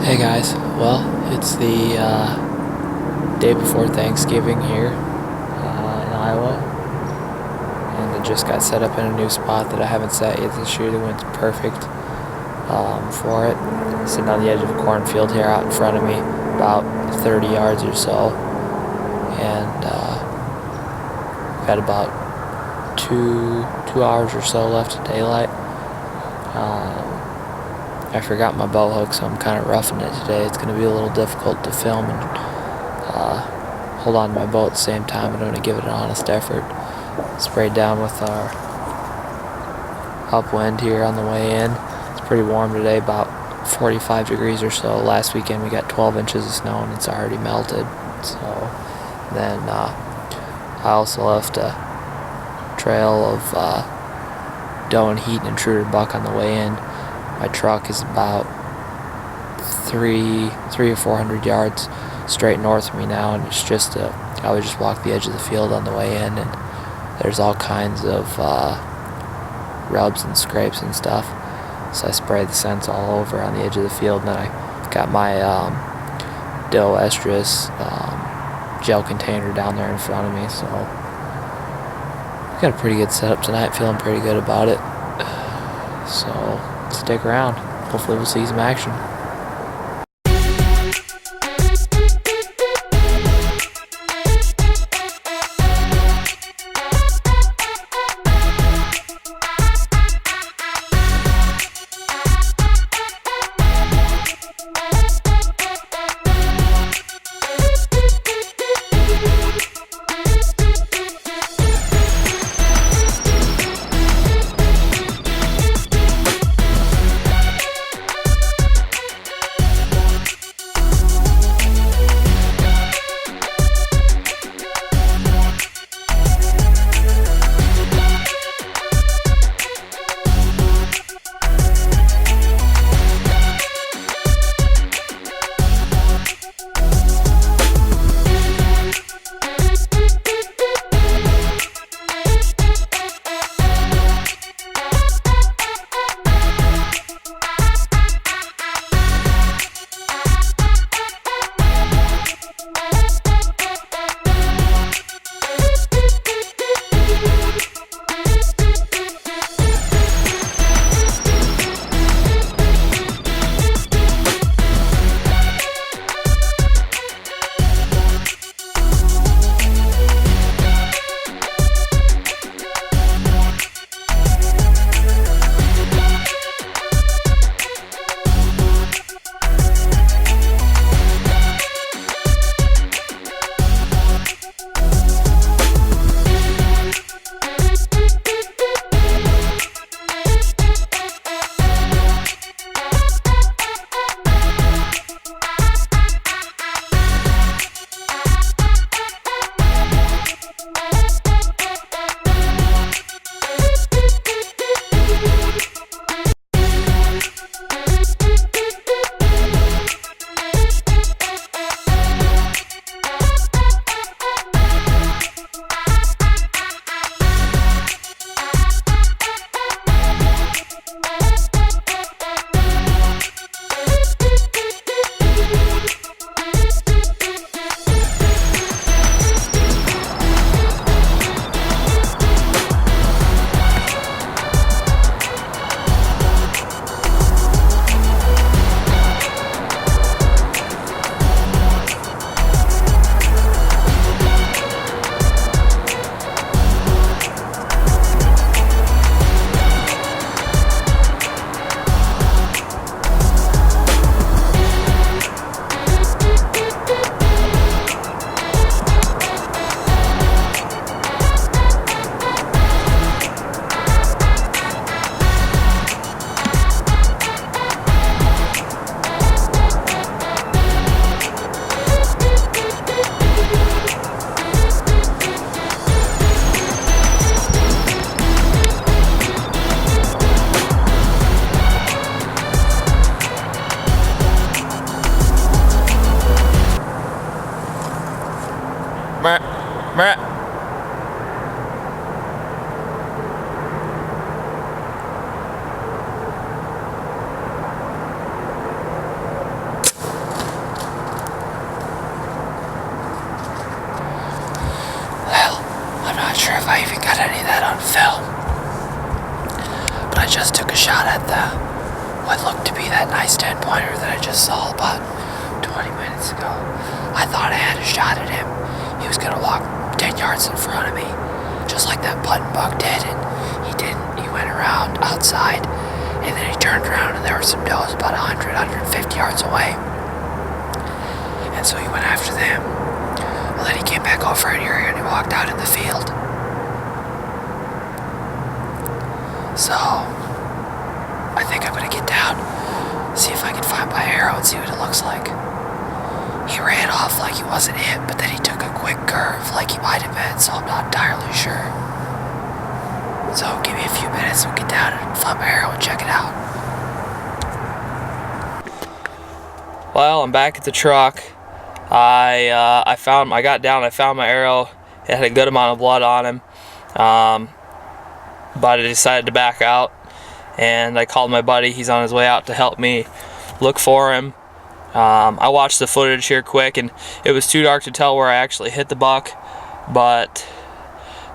Hey guys, well, it's the day before Thanksgiving here in Iowa, and I just got set up in a new spot that I haven't set yet this year. The wind's perfect for it. Sitting on the edge of a cornfield here out in front of me, about 30 yards or so, and got about two hours or so left of daylight. I forgot my bow hook, so I'm kind of roughing it today. It's going to be a little difficult to film and hold on to my bow at the same time. I'm going to give it an honest effort. Sprayed down with our upwind here on the way in. It's pretty warm today, about 45 degrees or so. Last weekend we got 12 inches of snow and it's already melted. So then I also left a trail of doe and heat and intruder buck on the way in. My truck is about 300 or 400 yards straight north of me now, and it's just I would just walk the edge of the field on the way in, and there's all kinds of rubs and scrapes and stuff. So I spray the scents all over on the edge of the field, and then I got my doe estrus gel container down there in front of me. So got a pretty good setup tonight, feeling pretty good about it. So stick around. Hopefully we'll see some action. shot at what looked to be that nice 10-pointer that I just saw about 20 minutes ago. I thought I had a shot at him. He was going to walk 10 yards in front of me, just like that button buck did, and he didn't. He went around outside, and then he turned around, and there were some does about 100, 150 yards away. And so he went after them. Well, then he came back over in here, and he walked out in the field. So, I think I'm going to get down, see if I can find my arrow and see what it looks like. He ran off like he wasn't him, but then he took a quick curve like he might have been, so I'm not entirely sure. So give me a few minutes, we'll get down and find my arrow and check it out. Well, I'm back at the truck. I got down, I found my arrow. It had a good amount of blood on him. But I decided to back out, and I called my buddy. He's on his way out to help me look for him. I watched the footage here quick, and it was too dark to tell where I actually hit the buck, but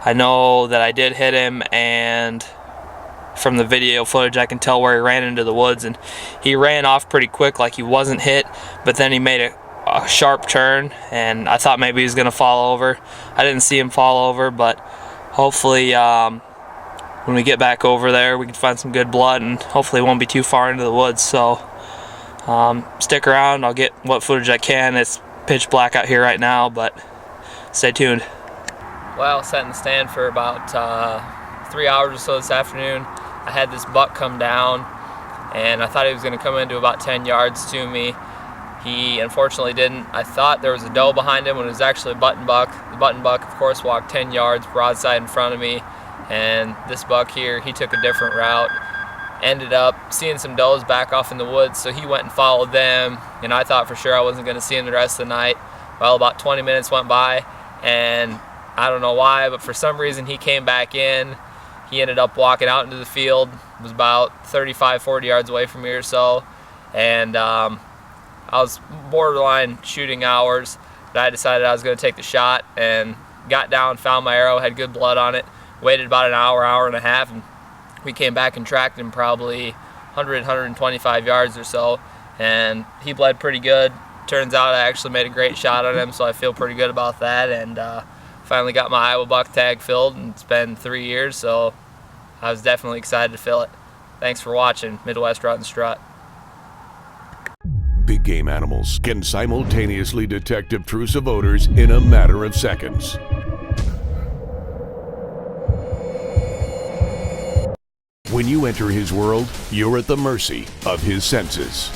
I know that I did hit him, and from the video footage I can tell where he ran into the woods, and he ran off pretty quick like he wasn't hit, but then he made a sharp turn, and I thought maybe he was going to fall over. I didn't see him fall over, but hopefully when we get back over there we can find some good blood, and hopefully it won't be too far into the woods. So stick around, I'll get what footage I can. It's pitch black out here right now, but stay tuned. Well, sat in the stand for about 3 hours or so this afternoon. I had this buck come down, and I thought he was going to come into about 10 yards to me. He unfortunately didn't. I thought there was a doe behind him when it was actually a button buck. The button buck, of course, walked 10 yards broadside in front of me, and this buck here, he took a different route. Ended up seeing some does back off in the woods, so he went and followed them, and I thought for sure I wasn't going to see him the rest of the night. Well, about 20 minutes went by, and I don't know why, but for some reason he came back in. He ended up walking out into the field. It was about 35, 40 yards away from me or so, and I was borderline shooting hours, but I decided I was going to take the shot, and got down, found my arrow, had good blood on it, waited about an hour, hour and a half, and we came back and tracked him probably 100, 125 yards or so, and he bled pretty good. Turns out I actually made a great shot on him, so I feel pretty good about that, and finally got my Iowa buck tag filled, and it's been 3 years, so I was definitely excited to fill it. Thanks for watching Midwest Rut and Strut. Big game animals can simultaneously detect obtrusive odors in a matter of seconds. When you enter his world, you're at the mercy of his senses.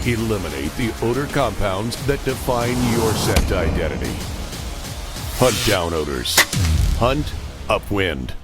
Eliminate the odor compounds that define your scent identity. Hunt down odors. Hunt upwind.